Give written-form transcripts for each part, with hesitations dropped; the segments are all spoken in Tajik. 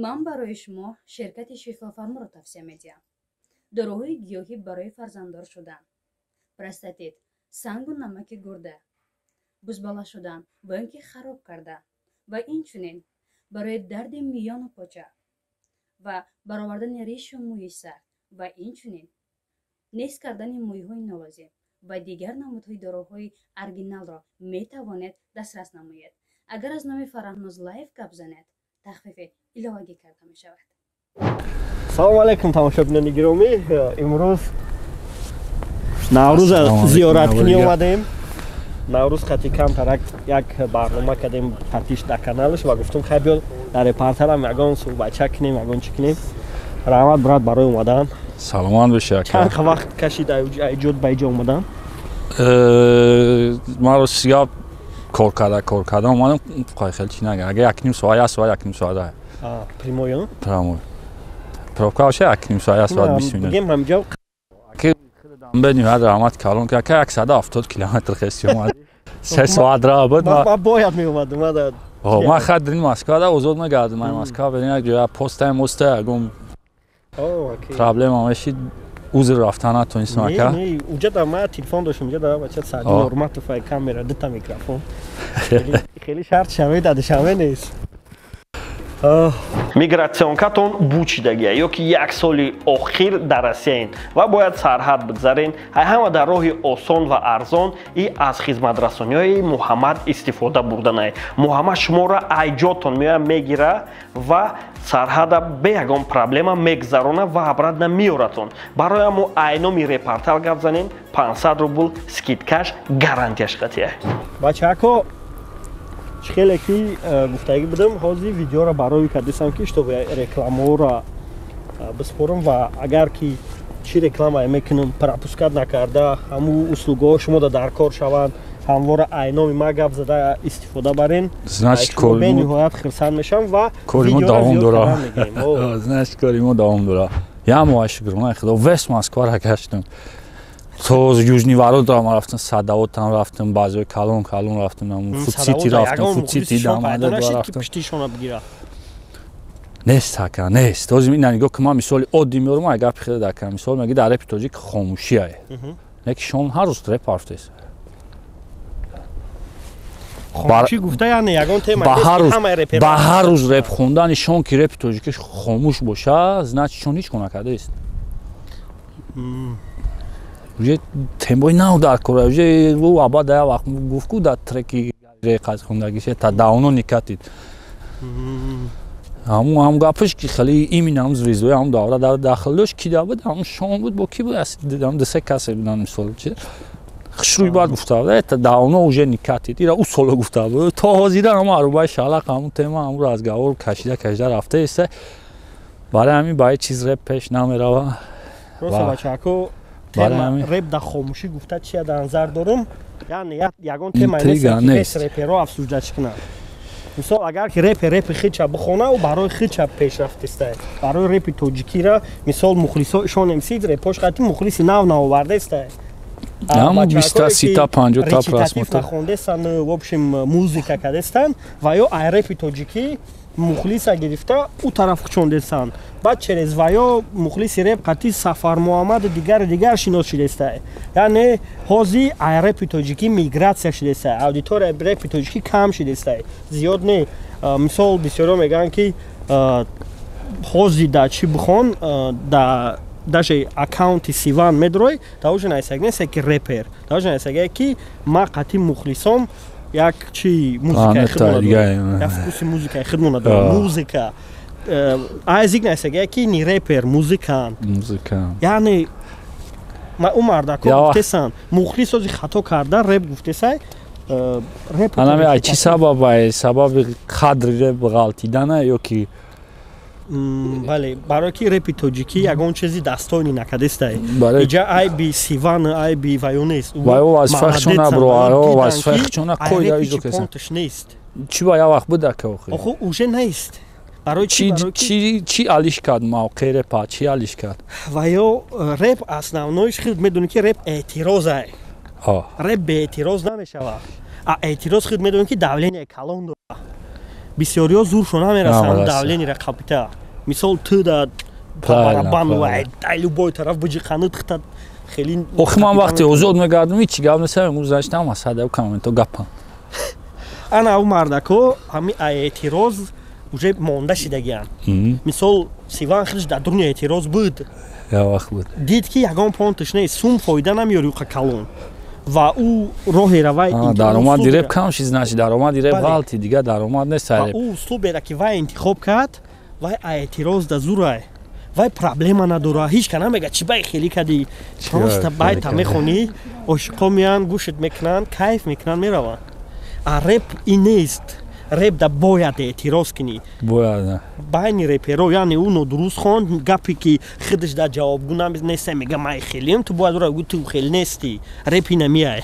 من برای شما شرکت شفافرما را توصیه می‌کنم. داروهای گیاهی برای فرزنددار شدن، پروستات، سنگ و نمک گرده، بزباله شدن و اینکه خراب کرده و اینچنین برای درد میان و پاچه و برآوردن ریش و موی سر و اینچنین نیست کردن مویهای نوازی و دیگر نمودهای داروهای ارگینال را میتوانید دسترس نمایید. اگر از نام فرهناز لایف گپ زنید تخفیف ایلاوگی کرده می شود. سلام علیکم تماشاچیان گرامی. امروز نوروز زیارت کنی اومدیم. نوروز خطی کم ترک یک برنامه کردیم پتیش در کانالش و گفتم خیلی بیاد در رپورتر هم یگان صحبت کنیم یگان چی کنیم. رحمت برات برای اومدن. سلام بشه. چند وقت کشید ایجاد به اینجا اومدن؟ ما رو سیاه کار کردم اومدم خیلی چی نگه. اگه یک نیم ساعت است و یک نیم ساعت است. پریمویا؟ پروکاشه یک نیم ساعت است و 20 مینوت. بگیم همجا که بدیم رحمت کلون که 170 کیلومتر خستی اومد. 3 ساعت راه بود. ما باید می اومدم. ما خد درین مسکو دا اوزود نگردم. من مسکو بدین جا پست گم. پرابلم همشی اوز رفتن تو این سمکه. نه اونجا در ما تلفن داشتم اونجا در بچه سعدی نورمت فای کامera دتا میکروفون. خیلی شرط شوی داده شوی نیست. мигратсионкатон бучидагия ёки як соли охир дар Россияин ва бояд сарҳад бигзарен ҳама дар роҳи осон ва арзон и аз хизматрасониҳои Муҳаммад истифода бурданай. Муҳаммад шуморо айҷотон меояд мегира ва сарҳада бе ягон проблема мегзарона ва абрадна меоратон. Барои мо айноми репортал гап занем 500 рубл скидкаш гарантияш қатия. Бачако خیلی کی گفتگی بدم حاضی ویدیو را برای کردم که اشتباه رکلام را بسپرم و اگر کی چی رکلام میکنم پراپوسکات نکرده همو اسلوب‌ها شما در کار شوند همواره عینامی ما گپ زده استفاده برین значит به نهایت خرسان میشم و کاریمو دوام داره значит کاریمو دوام داره یا موش گرونه خدا وست مسکو را گشتم تو یوزنی ورود را رفتم صداوت هم رفتم بازوی کالون رفتم فوتسیتی رفتم فوتسیتی داماده رفتم پشتیشون بگیره نیست هکا نیست تو زمین نگاه که ما مثال عادی میارم اگر بخیر دکم مثال میگه در رپ تاجیک خاموشی است نکشون هر روز رپ حرف است خاموشی گفته یعنی یگان تیم با هر روز رپ خوندن شون که رپ تاجیکش خاموش باشه значит شون هیچ نکرده است уже тембой нав дар кора уже у абада я вақт гуфтку дар треки реқаз хундагише та давно никатид ҳам гапш ки хали иминам звездои ҳам давра дар дахил дошт ки дабуд ҳам шом буд бо ки буд дидам дусе касе будан мисол чи хушрӯи бад гуфта буд та давно уже никатид ира у соло гуфта буд то ҳозира ҳам арбаи шалақ ҳамун тема ҳамун разговор кашида рафта ист барои ҳамин ба ҳеҷ чиз реп пеш намерава просто бачако رپ در خاموشی گفته چیه در نظر دارم یعنی یگان تیمه نیست که رپرها افزودش کنن مثال اگر که رپ خیچه بخونه و برای خیچه پیشرفت است برای رپ تاجیکی را مثال مخلصایشان امسید رپاش خطی مخلصی نو آورده است اما 20 تا 50 تا ریچیتاتیف نخونده استن و общем موزیکا کرده استن و یا رپ تاجیکی مخلص گرفته او طرف چونده استن بعد через ویا مخلص رپ قطعی سفر محمد دیگر شناس شده است یعنی حاضی رپ تاجیکی میگراتسیا شده است اودیتور رپ تاجیکی کم شده است زیاد نه مثال بسیارا میگن که حاضی دا چی بخون دا даже аккаунти сиван медрой таужа найсагнеса ки репер таужа найсага ки ма қати мухлисом як чи музика хидмона як вкуси музика хидмона музика айзик найсага ки ни репер музика яъне ма умарда ко гуфтесан мухлис ози хато карда реп гуфтесай реп анами чи сабаби қадри реп ғалтидана ё ки бале барои ки репи тоҷикӣ ягон чизи дастойни накадестай иҷа айби сиван айби ваё нест вазифаашона бро вазифаашона қоида иҷо кеса понташ нест чи ба я вақт буда ки охир охо уже нест барои чи алиш кард мавқеи репа чи алиш кард ваё реп основноиш хид медонӣ ки реп эътирозай реп беэътироз намешавад эътироз хид медонӣ ки давления калон дора бисёриё зуршона мерасанд раст. давлени рақабита мисол ту да барабан ва дайлу бой тараф буҷиқанут хитад хели охи ман вақте озод мегардам ҳичи гап несам гузаштам асадаv комменто гапам ана у мардако ҳами эътироз уже монда шидагианд мисол сиван хидш дар дунё эътироз буд я вақт буд дид ки ягон понташ нест сум фоида намеёри уқа калон ва ӯ роҳе равай даромади реп кам шиз наши даромади реп ғалти дига даромад нест ва ӯ услуберо ки вай интихоб кард вай эътироз да зурай вай проблема надора ҳеҷ ка намега чӣ бай хелӣ кади просто байта мехонӣ ошиқо меянд гӯшт мекунанд кайф мекунанд мераванд а реп ин нест реп да бояд эътироз кунӣ бояд байни реперо яъне ӯ нодуруст хонд гапе ки хидш да ҷавобгӯ нестае мега май хелиам ту бояд ӯро гӯ ту хел нестӣ репи намеяй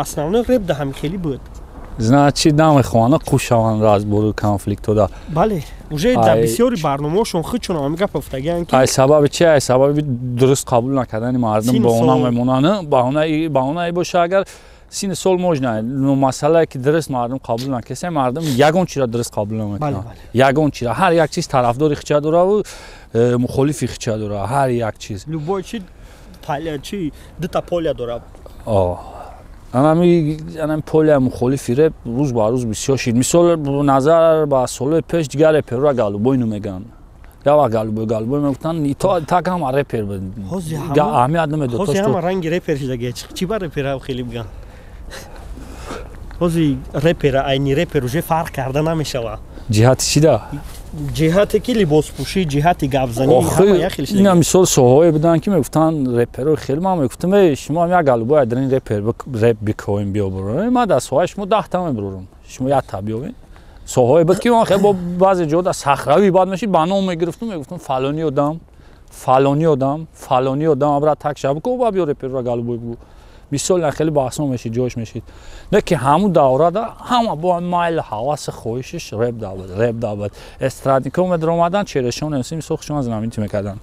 основной реп да ҳамин хелӣ буд значит намехоҳанд қушаванд аз бори конфликтода бале уже дар бисёри барномаҳошон хид чунам ҳамин гап уфтагианд ки ай сабаби чи ай сабаби дуруст қабул накардани мардум баҳона мемонанд баҳонае боша агар сини сол можна но масъалае ки дуруст мардум қабул накарда мардум ягон чиро дуруст қабул намекунад ягон чиро ҳар як чиз тарафдори хича дораву мухолифи хича дора ҳар як чиз любой чи дута поля дора анами полия мухолифи реп рӯз ба рӯз бисёр шид мисол назар ба солҳои пеш дигар реперро галубой намегӯянд я вақт галубой мегуфтанд так ҳама репер буд аҳамият намедод ҳозир ҳама ранги репер шидагия чӣ ба репера хеле биган ҳозир репера айни репер уже фарқ карда намешавад ҷиҳати чида ҷиҳате ки либоспӯшӣ ҷиҳати гапзанӣ ҳама як хел ина мисол соҳое буданд ки мегуфтанд реперои хеле ман мегуфтам шумо як галубой дар ин реп бикоем биёбурон ман дар соҳаи шумо 10 та мебурорам шумо якта биёбед соҳое буд ки ман хеле бо баъзе ҷода сахравӣ бад мешид ба ном мегирифтум мегуфтам фалони одам абра так шаб ко ба биё реперро галубой бу мисол хеле баҳсон мешид ҷош мешид не ки ҳамун даврада ҳама бо майл ҳаваси хоҳишиш реп давад эстрадникҳо медаромаданд черешон эмси мисол хушон знамити мекарданд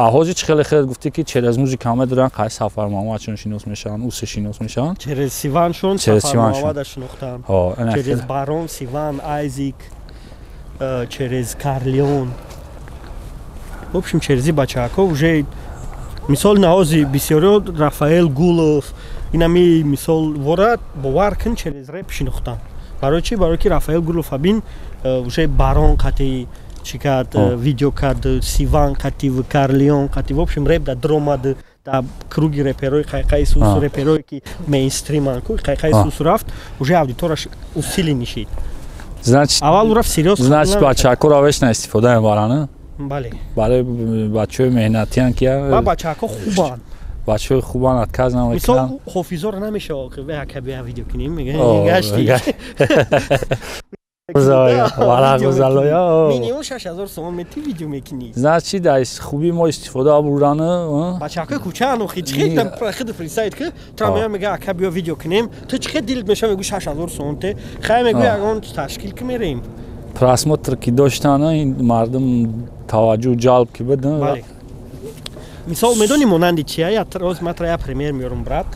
а ҳозир чӣ хеле гуфтӣ ки через музика медоранд қай сафар муҳаммадшон шинос мешаванд усе шинос мешаванд через сиваншон сафар муҳаммада шинохтанд через барон сиван айзик через карлеон в общем через бачаҳако уже мисол наози бисёриё рафаэл гулов инами мисол вора бовар кун через реп шинохтанд барои чӣ барои ки рафаэл гулов абин уже барон қати чӣ кард видео кард сиван қати карлеон қати в общем реп да дромад да круги реперои қайқаи сусу реперое ки мейнстриманд ку қайқаи сусу рафт уже аудиторияш усили шид аввал рафт сериёз значит бачаҳако равешна истифода мебаранд бале барои бачаҳои меҳнатиянд ки бачаҳако хубанд бачаҳои хубанд отказ намекунанд мисол хофизоро намешавад ки якабия видео кунем мегӯянд гашти минимум 6000 сомон мети видео мекунӣ значит аз хуби мо истифода бурдан бачаҳаки кӯчаан охи чӣ хед фрисайд ки трамея мега ака биё видео кунем ту чӣ хед дилт меша мегӯ 6000 сомон те хай мегӯ ягон ташкил ки мерем просмотр ки доштан ин мардум таваҷҷӯҳ ҷалб ки буданд мисол медонӣ монанди чия роз матра я пример меёрам брат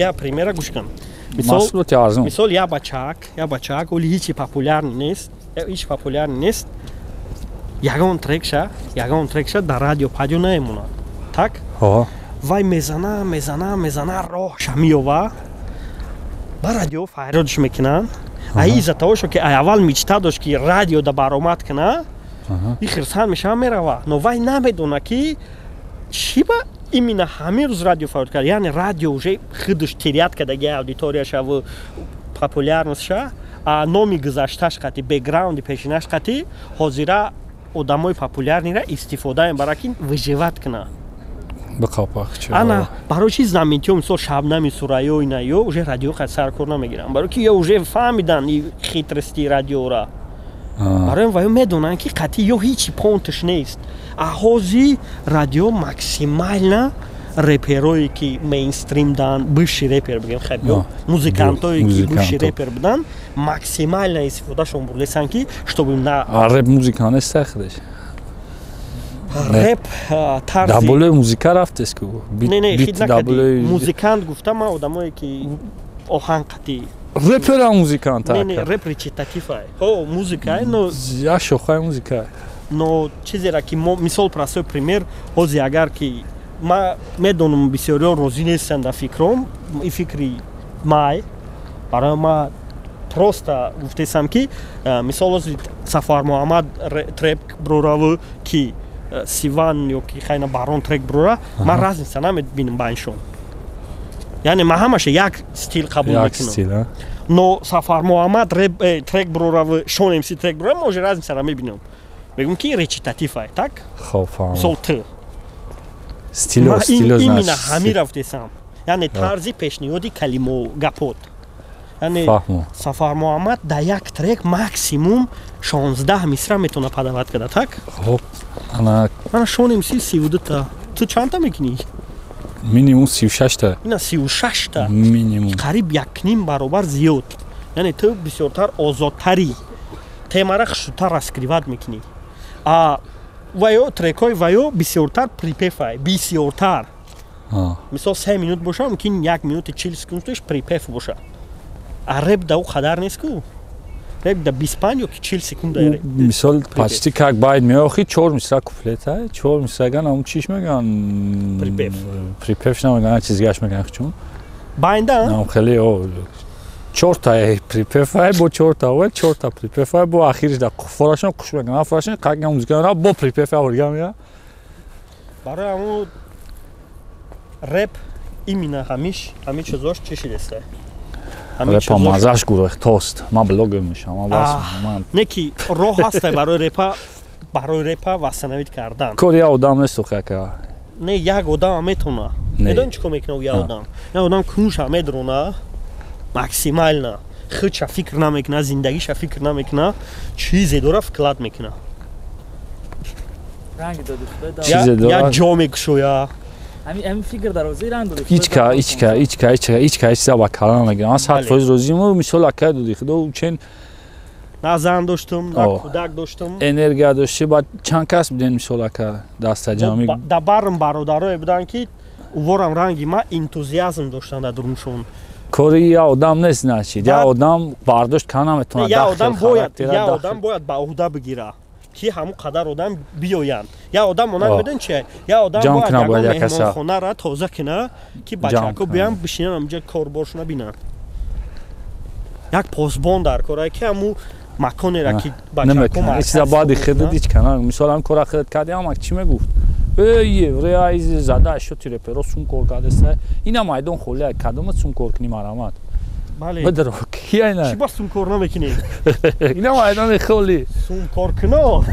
я примера гӯш кун мисол я бачаак оли ҳичи популярни нест ягон трекша дар радио падио наемонад так вай мезана роҳша меёва ба радио файродш мекунанд аиза тавошо ки аввал мечта дошт ки радио да баромад куна и хирсан мешава мерава но вай намедона ки чӣ ба именно ҳамин рӯз радио фаъолият кард яъне радио уже худаш тирят кардаги аудиторияшаву популярностша а номи гузашташ қати бекграунди пешинаш қати ҳозира одамои популярнира истифода мебарад ки выживат куна ана барои чӣ знаментиҳо мисол шабнами сурайё инаё уже радио қати саркор намегиранд барои ки ё уже фаҳмиданд хитрасти радиора барои ваё медонанд ки қати ё ҳичи понташ нест а ҳозир радио максимально реперое ки мейнстрим данд бывший репер бигем ё музикантое ки бывший репер буданд максимально истифодашон бурдесанд ки чтобы на реп музика нест сахтеш реп тарзи даблои музика рафтес ку не хид накади музикант гуфтам ман одамое ки оҳанг қати Repera muzikant Не, не, реп речитатив е. О, музика е, но Я шохай музика. но чизера ки мисол простой пример, ҳози агар ки ма медонам бисёриё розӣ нестанд дар фикрам, и фикри май барои ма просто гуфтесам ки мисол ҳози Сафар Муҳаммад трек брораву ки Сиван ё ки хайна Барон трек брора, ма разница намебинам байншон. яъне ма ҳамаша як стил қабул мекунам. Но Сафар Муҳаммад трек брораву Шон МС трек брора, ма уже разница намебинам. Мегӯям ки речитатив е, так? Хоб фаҳмидам. Мисол ты. Стило именно ҳамира гуфтесам. яъне тарзи пешниҳоди калимо гапот. яъне Сафар Муҳаммад дар як трек максимум 16 мисра метавона падават када, так? Хоб, ана Шон МС 32 та. Ту чандта мекунӣ? минимум 36 та. Ина 36 та. Минимум. Қариб 1.5 баробар зиёд. яъне ту бисёртар озодтарӣ. темара хушудтар раскриват мекунӣ. ваё трекҳои ваё бисёртар припев ай, бисёртар. мисол 3 минут боша, мумкин 1 минути 40 секундаш припев боша. Реп да у қадар нест ку. Реп да 25 ё ки 40 секунда е. Мисол почти как байд меохи 4 мисра куплет ай, 4 мисраган ам чиш меган? Припев. Припев намеган, чизгаш меган чун? Байнда? Нам хеле о 4 та припев ай, бо 4 та ва 4 та припев ай, бо ахириш да форашон куш меган, форашон как гам музыка, бо припев ай оргам я. Барои аму реп именно ҳамиш чизош чиши деста. Репа мазаш гурӯх тост. Ман блогер мешам. Ман не ки роҳ ҳаст барои репа вастанавид кардан. Кори одам нест охака. Не як одам метавона. Медони чӣ кор мекунад як одам? Як одам кунша медрона максимально. Худша фикр намекунад, зиндагиша фикр намекунад, чизе дора вклад мекунад. ранг доди худо Чизе дора. Як ҷо мекушояд. ҳамин фикр дар озӣ ранг доди ичка ба калам мегирам. Аз 100% розиму, мисол ака доди худо чен на зан доштум, на кӯдак доштум. Энергия дошти, баъд чанд кас буден мисол ака дастаҷамӣ. Да барм бародарое буданд ки уворам ранги ма энтузиазм доштанд дар дурмушон. Кори я одам нест значит. Я одам бардошт кана наметавонад. Я одам бояд ба уҳда бигира. ки ҳамун қадар одам биёянд. Я одам монанд медон чӣ? Я одам бояд ягон меҳмонхонара тоза кина ки бачаҳако биям бишинан амҷа корборшона бинанд. Як посбон дар кора ки ҳамун маконера ки бачаҳако чиза баъди хидат ич кана. Мисол ҳам кора хидат карди ҳамак чӣ мегуфт? Реаизи зада шоти реперо сум кор кардеса. Ина майдон холия кадома сум кор кунӣ марамат. бале. Бедро ки айна. Чӣ ба сум кор намекунӣ? Ина майдони холи. Сум кор куно.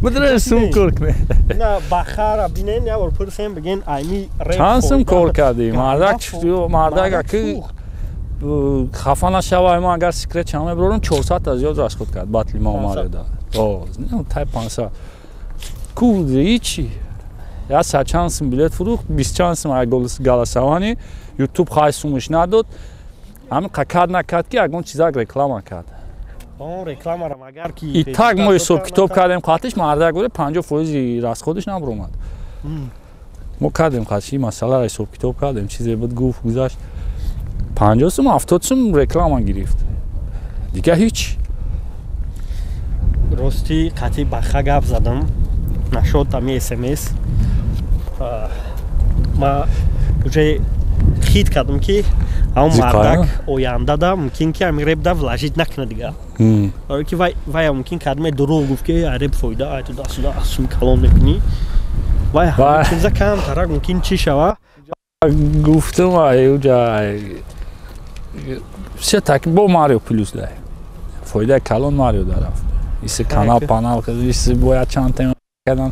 Бедро сум кор кунӣ. Ина бахара бинен я бор пурсем бигин айни реп. Чанд сум кор кардӣ? Мардак ки хафа нашавай, ман агар секрет чанд мебарам 400 та зиёд расход кард батли ма омада. Тай 500. Ку ичи. Я 100 чанд сум билет фурӯхт, 20 чанд сум галасавани YouTube хай сумаш надод. ҳамин қакад накард ки ягон чизак реклама кард. Рекламарам агар ки и так мо ҳисоб китоб кардем қатиш мардак гӯре 50% расходиш набаромад. мо кардем қатиш масъаларо ҳисоб китоб кардем, чизе буд гуфт гузашт. 50 сум 70 сум реклама гирифт. Дига ҳеч. Рости қатӣ баха гап задам. Нашод тами SMS. Ма уже хит кардам ки ҳамн мардак ояндада мумкин ки ҳамин реп да влажид накуна дига. Барои ки вай мумкин кардаме дурӯғ гуфт ки реп фоида ай ту дастуда сум калон мекунӣ. Вай чиза камтарак мумкин чӣ шава? Гуфтам аюҷа се так бо Марио плюс дай. Фоидаи калон Марио дарафт. Иси канал панал иси бояд чанд тема кардан.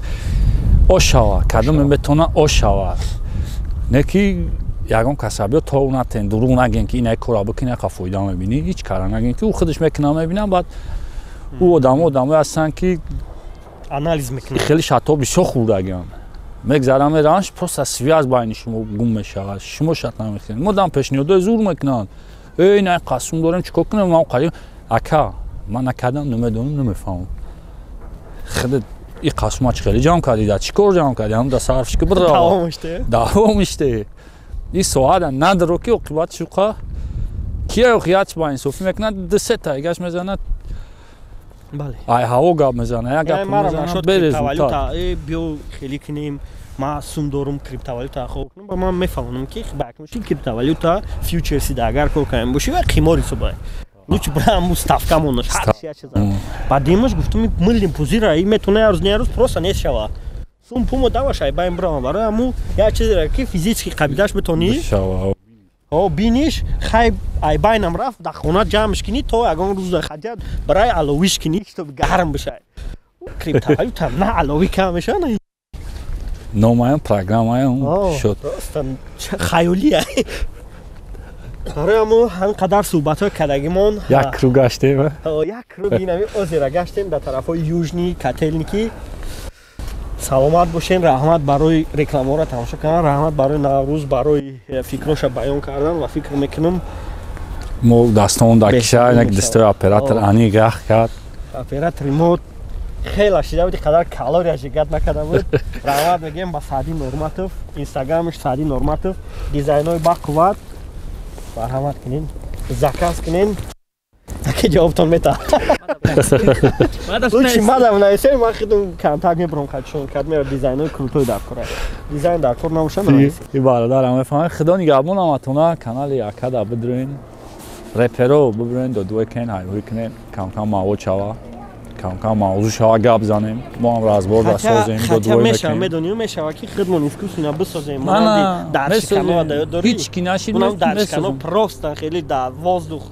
Ошава, кадом метавона ошава. Не ки ягон касабиё то натен дурӯғ нагӯян ки инаи кора бикунӣ яка фоида мебинӣ, ҳеҷ кара нагӯян ки ӯ худаш мекуна мебинам, баъд ӯ одамое ҳастанд ки анализ мекунанд. хеле шатто бисёр хурдагиам. мегзарам меранш просто связ байни шумо гум мешавад. Шумо шат намехӯред. Мо дам пешниҳодҳои зур мекунанд. Инаи қасм дорем чӣ кор кунем? Ман қадим ака ман накардам намедонам намефаҳмам. худат и қасмач хеле ҷамъ кардӣ да чӣ кор ҷамъ кардӣ? Ҳамда сарфш ки бира давом иште. И соада надаро ки оқибат шуқа کیا خیات با این صوفی میکنه دسته تایگاش میزنه بله ای هوا گاب میزنه یا یعنی گاب ما را میزنه نشد به کریپتووالوتا رزولتات بیو خیلی کنیم ما سوم دارم کریپتووالوتا خوب کنم با من میفهمم که باکمشی کریپتووالوتا فیوچرسی داگر کو کنم باشی و قیماری صبح لوچ برام مستفکمونش هر چیز بعد دیمش گفتم ملیم پوزیرا این میتونه از نیاروز پروسا نشوا سوم پومو داوشای بایم برام برای امو یا چیزی را که فیزیکی قابلیتش بتونی شوا او بینیش خیب ای باینم رفت در خونه جمعش کنی تو اگه روز خجت برای علاویش کنی تو گرم بشه کریپتووالوتا نه علاوی کم میشه نه نومایم پروگرام شد راستن خیالیه آره امو همقدر صحبت ها کردگیمون یک رو گشتیم یک رو بینمی ازیرا گشتیم در طرف های یوژنی کتلنیکی سلامت باشین رحمت برای رکلام ها را تماشا کردن رحمت برای نوروز برای فکرش بیان کردن و فکر میکنم مو دستان دکشه یک دسته اپراتور انی گخ کرد اپراتور ریموت خیلی شده بودی قدر کالری اجگت نکرده بود رحمت میگیم با سعدی نورماتوف اینستاگرامش سعدی نورماتوف دیزاین های با قوت مرحمت کنین زکاس کنین که جوابتون میتا لوچی مادم نایسه ما خودم کانتاکت میبرم خودشون کرد میره دیزاینر کروتوی در کره دیزاین در کور نموشن نایسی ای برادر هم فهمه خدا نگهبون آماتونا کانال یکدا بدرین رپرو ببرین دو کن هایوی کنین کم کم ماو چاوا کم کم موضوع شوا گپ زنیم ما هم رازبرد بسازیم دو دوی میشه بکنیم میدونیم میشه که خودمون اسکوس اینا بسازیم نه درش کنو داری هیچ کی نشید اونم درش کنو پروست خیلی در وازدوخ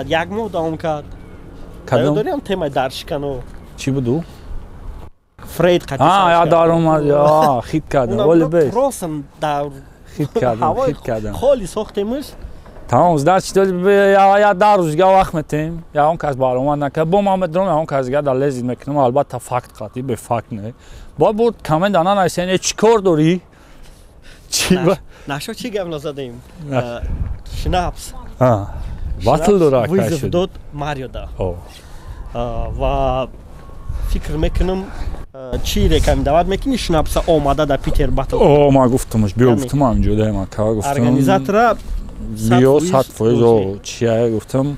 یک ماه دوام کرد داریم تیم درش کنو چی بودو؟ فرید قطعی یا دارم یا خیت کردم ولی بیس پروستم در خیت کردم خالی ساختیمش تمام از درچ دل یا در روزگاه وقت میتیم یا اون کس بارمان نکرد با ما مدرم اون کس گرد لذت میکنم البته فکت قاطی به فکت نه با بود کامنت دانه نایسین چیکار داری چی نشو چی گم نزدیم شناپس باتل داره ویز داد ماریو دا و فکر میکنم چی رکم دعوت میکنی شناپس آماده در پیتر باتل ما گفتمش بیا گفتم همجوری ما کار گفتم ارگانیزاتورا بیو 100 فویزو چیه گفتم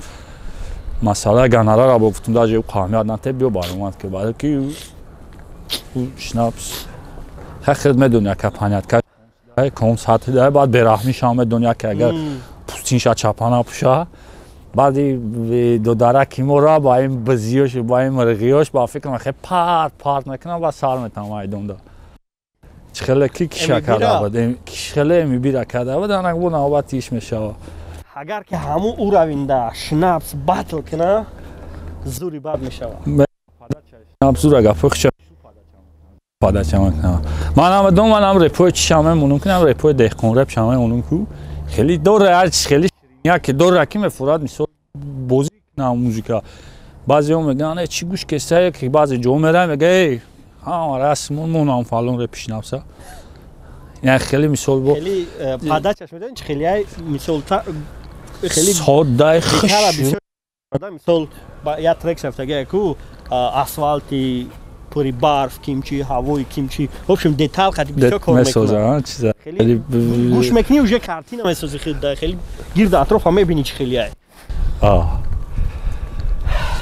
مسئله گنرال را گفتم در جیب قامیات نته بیو بارمات که بعد که شناپس خدمت دنیا که پانیت که کم ساعت ده بعد برحمی شام دنیا که اگر پوستینش چپانا پوشه بعدی دو درکی مورا با این بزیوش با این مرغیوش با فکر خیلی پارت میکنم و سال میتونم ایدون دا خیلی کی شکر بود خیلی میبیره کرده بود انا بود نوبتیش میشه اگر که همون او روینده شناپس باتل کنه زوری بد میشه شناپس زور اگه فخش پاده چمکنه من هم دوم من هم رپوی چشمه مونم کنم رپوی دهقان رپ چشمه مونم کو خیلی دور هر چیز خیلی یا که دور رکیم فراد میشه بازی نه موزیکا بعضی هم میگن چی گوش کسایی که بعضی جو میرن میگه ها رسمون هم فالون رپ شناپس یعنی خیلی مثال با خیلی پاده چشم میدونی خیلی مثال خیلی ساده خشن مثال با یا ترک شفتگی کو اسفالتی پوری برف کیمچی هوای کیمچی общем دیتال خیلی بسیار کار میکنه خیلی گوش میکنی اوجه کارتینا میسازی خیلی گرد اطراف هم میبینی چه خیلی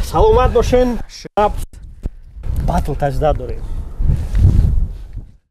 سلامت باشین شناپس باتل تجدید داریم